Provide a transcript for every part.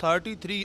33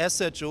SHO,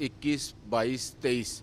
21, 22, 23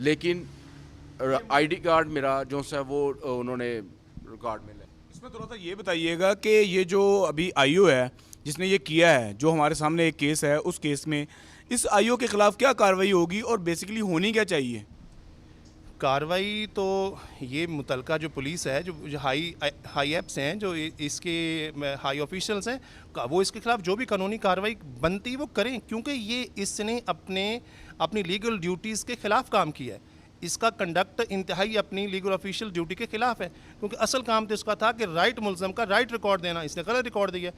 لیکن I D card میرا جو ہے وہ انہوں نے ریکارڈ میں لے. اس میں تھوڑا سا یہ بتائیے گا کہ یہ جو ابھی آئی او ہے جس نے یہ کیا ہے, جو ہمارے سامنے ایک کیس ہے, اس کیس میں اس آئی او کے خلاف کیا کارروائی ہوگی اور بیسیکلی ہونی کیا چاہیے؟ کارروائی تو یہ متعلقہ جو پولیس ہے, جو ہائی ایپس ہیں, جو اس کے ہائی آفیشلز ہیں, وہ اس کے خلاف جو بھی قانونی کارروائی بنتی وہ کریں, کیونکہ یہ اس نے اپنی لیگل ڈیوٹیز کے خلاف کام کیا ہے. اس کا کنڈکٹ انتہائی اپنی لیگل آفیشیل ڈیوٹی کے خلاف ہے, کیونکہ اصل کام تو اس کا تھا کہ رائٹ ملزم کا رائٹ ریکارڈ دینا, اس نے غلط ریکارڈ دیا.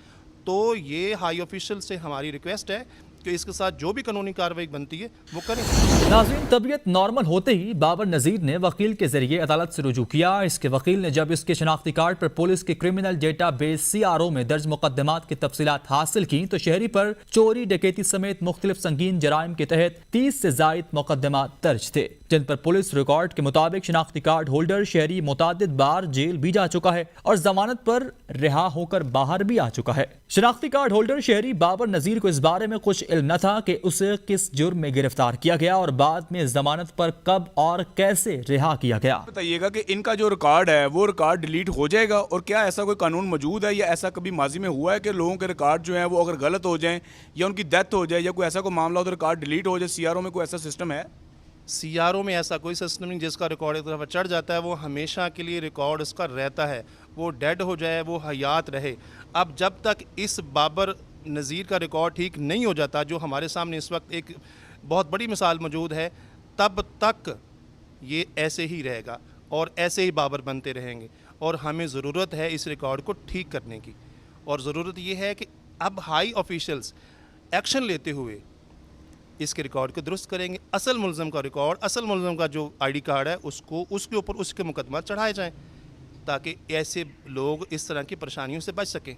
تو یہ ہائی آفیشیل سے ہماری ریکویسٹ ہے کہ اس کے ساتھ جو بھی قانونی کارروائی بنتی ہے وہ کریں. ناظرین, طبیعت نارمل ہوتے ہی بابر نذیر نے وکیل کے ذریعے عدالت سے رجوع کیا. اس کے وکیل نے جب اس کے شناختی کارڈ پر پولیس کے کرمنل ڈیٹا بیس CRO میں درج مقدمات کی تفصیلات حاصل کی تو شہری پر چوری, ڈکیتی سمیت مختلف سنگین جرائم کے تحت 30 سے زائد مقدمات درج تھے, جن پر پولیس ریکارڈ کے مطابق شناختی کارڈ ہولڈر شہری متعدد بار جیل بھی جا چکا ہے اور ضمانت پر رہا ہو کر باہر بھی آ چکا ہے. شناختی کارڈ ہولڈر شہری بابر نذیر کو اس بارے میں کچھ علم نہ تھا کہ اسے کس جرم میں گرفتار کیا گیا اور بعد میں ضمانت پر کب اور کیسے رہا کیا گیا. بتائیے گا کہ ان کا جو ریکارڈ ہے وہ ریکارڈ ڈیلیٹ ہو جائے گا, اور کیا ایسا کوئی قانون موجود ہے یا ایسا کبھی ماضی میں ہوا ہے کہ لوگوں کے ریکارڈ جو ہیں وہ اگر غلط ہو جائیں یا ان کی ڈیتھ ہو جائے یا کوئی ایسا کوئی معاملہ ہو تو ریکارڈ ڈیلیٹ ہو جائے؟ CRO میں کوئی ایسا سسٹم ہے؟ CRO میں ایسا کوئی سسٹم نہیں. جس کا ریکارڈ ایک دفعہ چڑھ جاتا ہے وہ ہمیشہ کے لیے ریکارڈ اس کا رہتا ہے, وہ ڈیڈ ہو جائے وہ حیات رہے. اب جب تک اس بابر نذیر کا ریکارڈ ٹھیک نہیں ہو جاتا, جو ہمارے سامنے اس وقت ایک بہت بڑی مثال موجود ہے, تب تک یہ ایسے ہی رہے گا اور ایسے ہی بابر بنتے رہیں گے. اور ہمیں ضرورت ہے اس ریکارڈ کو ٹھیک کرنے کی, اور ضرورت یہ ہے کہ اب ہائی آفیشلز ایکشن لیتے ہوئے اس کے ریکارڈ کو درست کریں گے. اصل ملزم کا ریکارڈ, اصل ملزم کا جو آئی ڈی کارڈ ہے اس کے اوپر اس کے مقدمات چڑھائے جائیں تاکہ ایسے لوگ اس طرح کی پریشانیوں سے بچ سکیں.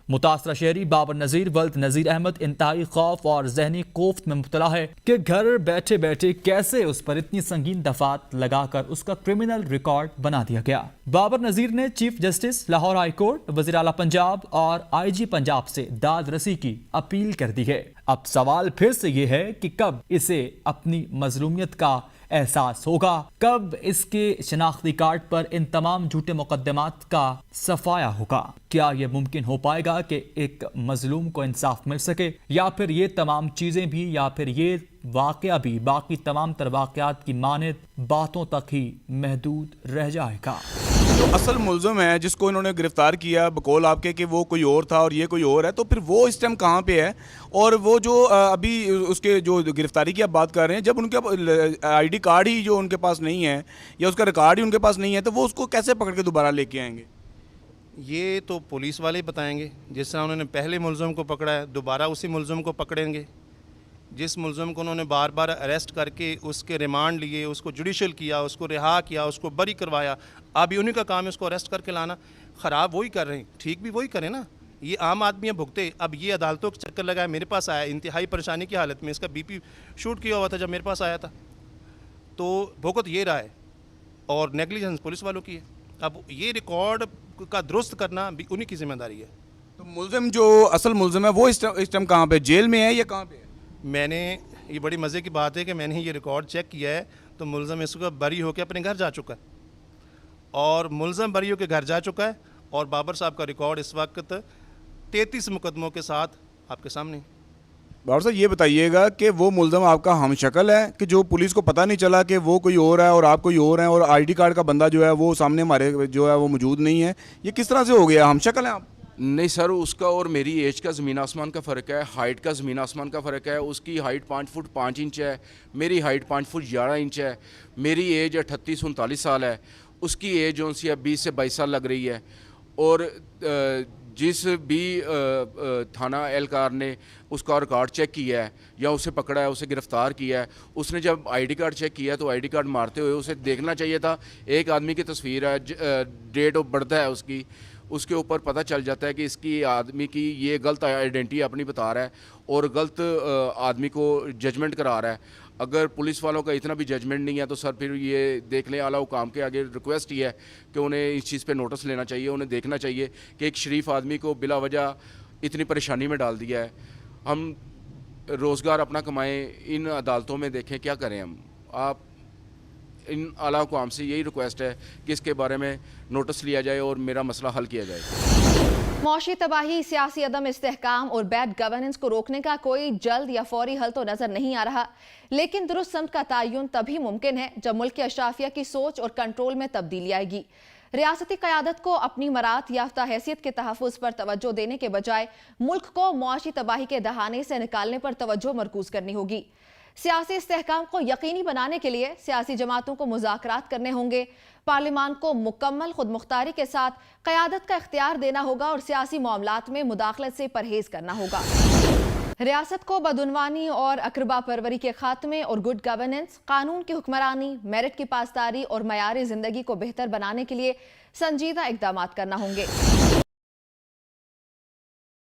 متاثرہ شہری بابر نذیر ولد نذیر احمد انتہائی خوف اور ذہنی کوفت میں مبتلا ہے کہ گھر بیٹھے بیٹھے کیسے اس پر اتنی سنگین دفعات لگا کر اس کا کرمنل ریکارڈ بنا دیا گیا. بابر نذیر نے chief justice Lahore high court, وزیر اعلیٰ پنجاب اور IG پنجاب سے داد رسی کی اپیل کر دی ہے. اب سوال پھر سے یہ ہے کہ کب اسے اپنی مظلومیت کا احساس ہوگا, کب اس کے شناختی کارڈ پر ان تمام جھوٹے مقدمات کا صفایا ہوگا. کیا یہ ممکن ہو پائے گا کہ ایک مظلوم کو انصاف مل سکے, یا پھر یہ تمام چیزیں بھی, یا پھر یہ واقعہ بھی باقی تمام تر واقعات کی مانند باتوں تک ہی محدود رہ جائے گا؟ جو اصل ملزم ہے جس کو انہوں نے گرفتار کیا بقول آپ کے کہ وہ کوئی اور تھا اور یہ کوئی اور ہے, تو پھر وہ اس ٹائم کہاں پہ ہے؟ اور وہ جو ابھی اس کے جو گرفتاری کی آپ بات کر رہے ہیں, جب ان کے آئی ڈی کارڈ ہی جو ان کے پاس نہیں ہے یا اس کا ریکارڈ ہی ان کے پاس نہیں ہے, تو وہ اس کو کیسے پکڑ کے دوبارہ لے کے آئیں گے؟ یہ تو پولیس والے بتائیں گے. جس طرح انہوں نے پہلے ملزم کو پکڑا ہے, دوبارہ اسی ملزم کو پکڑیں گے. جس ملزم کو انہوں نے بار بار اریسٹ کر کے اس کے ریمانڈ لیے, اس کو جوڈیشل کیا, اس کو رہا کیا, اس کو بری کروایا, اب انہیں کا کام ہے اس کو اریسٹ کر کے لانا. خراب وہی کر رہے ہیں, ٹھیک بھی وہی کریں نا. یہ عام آدمی بھگتے. اب یہ عدالتوں کے چکر لگایا, میرے پاس آیا انتہائی پریشانی کی حالت میں, اس کا BP شوٹ کیا ہوا تھا جب میرے پاس آیا تھا, تو بھگت یہ رہا ہے اور نیگلیجنس پولیس والوں کی ہے. اب یہ ریکارڈ کا درست کرنا بھی انہی کی ذمہ داری ہے. تو ملزم جو اصل ملزم ہے وہ اس ٹائم کہاں پہ, جیل میں ہے یا کہاں پہ ہے؟ میں نے, یہ بڑی مزے کی بات ہے کہ میں نے یہ ریکارڈ چیک کیا ہے تو ملزم اس کو بری ہو کے اپنے گھر جا چکا ہے, اور ملزم بری ہو کے گھر جا چکا ہے, اور بابر صاحب کا ریکارڈ اس وقت 33 مقدموں کے ساتھ آپ کے سامنے. بابر صاحب یہ بتائیے گا کہ وہ ملزم آپ کا ہم شکل ہے کہ جو پولیس کو پتہ نہیں چلا کہ وہ کوئی اور ہے اور آپ کوئی اور ہیں, اور آئی ڈی کارڈ کا بندہ جو ہے وہ سامنے ہمارے جو ہے وہ موجود نہیں ہے, یہ کس طرح سے ہو گیا؟ ہم شکل ہیں آپ؟ نہیں سر, اس کا اور میری ایج کا زمین آسمان کا فرق ہے, ہائٹ کا زمین آسمان کا فرق ہے. اس کی ہائٹ 5 فٹ 5 انچ ہے, میری ہائٹ 5 فٹ 11 انچ ہے. میری ایج 38-39 سال ہے, اس کی ایج جو سی 20 سے 22 سال لگ رہی ہے. اور جس بھی تھانہ اہلکار نے اس کا ریکارڈ چیک کیا ہے یا اسے پکڑا ہے, اسے گرفتار کیا ہے, اس نے جب آئی ڈی کارڈ چیک کیا ہے تو آئی ڈی کارڈ مارتے ہوئے اسے دیکھنا چاہیے تھا. ایک آدمی کی تصویر ہے, ڈیٹ آف برتھ ہے اس کی, اس کے اوپر پتہ چل جاتا ہے کہ اس کی آدمی کی یہ غلط آئیڈینٹی اپنی بتا رہا ہے اور غلط آدمی کو ججمنٹ کرا رہا ہے. اگر پولیس والوں کا اتنا بھی ججمنٹ نہیں ہے تو سر پھر یہ دیکھ لیں, اعلیٰ حکام کے آگے ریکویسٹ یہ ہے کہ انہیں اس چیز پہ نوٹس لینا چاہیے. انہیں دیکھنا چاہیے کہ ایک شریف آدمی کو بلا وجہ اتنی پریشانی میں ڈال دیا ہے. ہم روزگار اپنا کمائیں, ان عدالتوں میں دیکھیں کیا کریں ہم. آپ ان اعلیٰ حکام سے یہی ریکویسٹ ہے کہ اس کے بارے میں نوٹس لیا جائے اور میرا مسئلہ حل کیا جائے۔ معاشی تباہی، سیاسی عدم استحکام اور بیڈ گورننس کو روکنے کا کوئی جلد یا فوری حل تو نظر نہیں آ رہا، لیکن درست سمت کا تعین تبھی ممکن ہے جب ملک کے اشرافیہ کی سوچ اور کنٹرول میں تبدیلی آئے گی۔ ریاستی قیادت کو اپنی مراد یافتہ حیثیت کے تحفظ پر توجہ دینے کے بجائے ملک کو معاشی تباہی کے دہانے سے نکالنے پر توجہ مرکوز کرنی ہوگی۔ سیاسی استحکام کو یقینی بنانے کے لیے سیاسی جماعتوں کو مذاکرات کرنے ہوں گے، پارلیمان کو مکمل خود مختاری کے ساتھ قیادت کا اختیار دینا ہوگا اور سیاسی معاملات میں مداخلت سے پرہیز کرنا ہوگا۔ ریاست کو بدعنوانی اور اقربا پروری کے خاتمے اور گڈ گورننس، قانون کی حکمرانی، میرٹ کی پاسداری اور معیار زندگی کو بہتر بنانے کے لیے سنجیدہ اقدامات کرنا ہوں گے۔